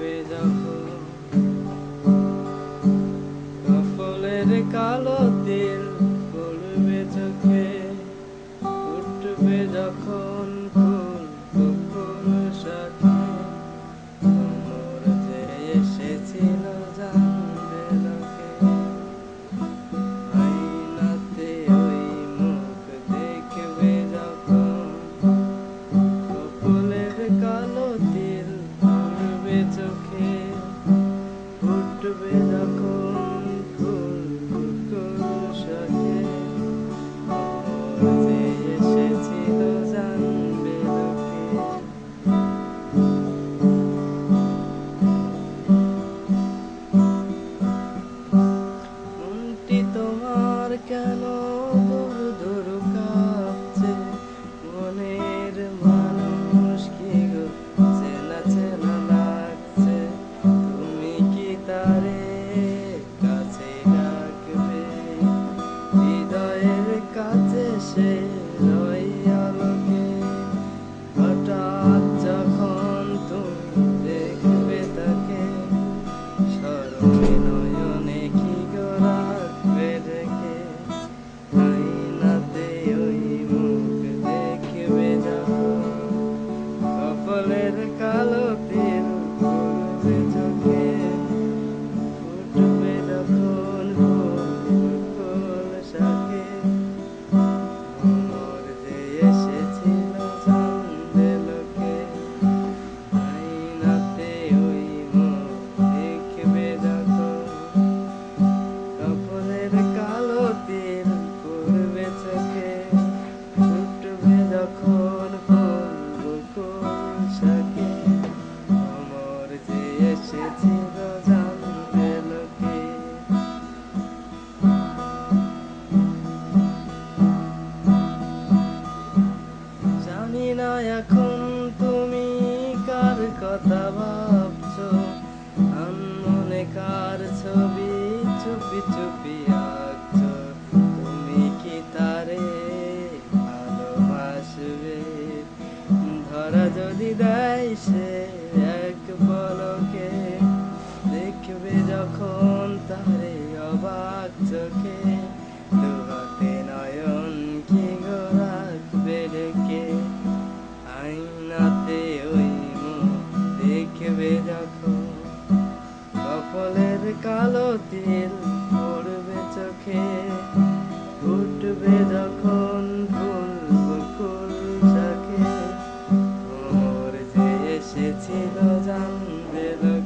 ফুটবে যখন কপালের কালো তিল পড়বে চোখে, ফুটবে যখন ফুল বকুল শাখে, ভ্রমর যে এসেছিল জানবে লোকে। আয়নাতে ওই মুখ দেখবে যখন কপালের কালো তিল পড়বে চোখে, ফুটবে যখন ফুল বকুল শাখে, ভ্রমর যে এসেছিল জানবে লোকে। মনটি তোমার কেন দুরু দুরু কাঁপছে, মনের মানুষ কি গো চেনা চেনা লাগছে, তুমি কি তারে কাছে ডাকবে, হৃদয়ের কাছে সে রইয়া লোকে। হঠাৎ যখন তুমি দেখবে তাকে, স্মরণে নয়নে কি গো রাখবে ঢেকে, আয়নাতে ওই মুখ দেখবে যখন কপালের কালো তিল পড়বে চোখে, ফুটবে যখন ফুল বকুল শাখে, ভ্রমর যে এসেছিল জানবে লোকে। আয়নাতে ওই মুখ দেখবে যখন কপালের কালো তিল পড়বে চোখে, ফুটবে যখন ফুল বকুল শাখে, ভ্রমর যে এসেছিল জানবে লোকে। জানি না এখন তুমি কার কথা ভাবছো, আনমনে কার ছবি চুপি চুপি আঁকছো, তুমি কি তারে ভালোবাসবে, ধরা যদি দেয় সে এক পলকে, দেখবে যখন তারে অবাক চোখে, দুহাতে নয়ন কি গো রাখবে ঢেকে, আয়নাতে ওই মুখ দেখবে যখন কপালের কালো তিল পড়বে চোখে, ফুটবে যখন ফুল বকুল শাখে, ভ্রমর যে এসেছিল জানবে লোকে।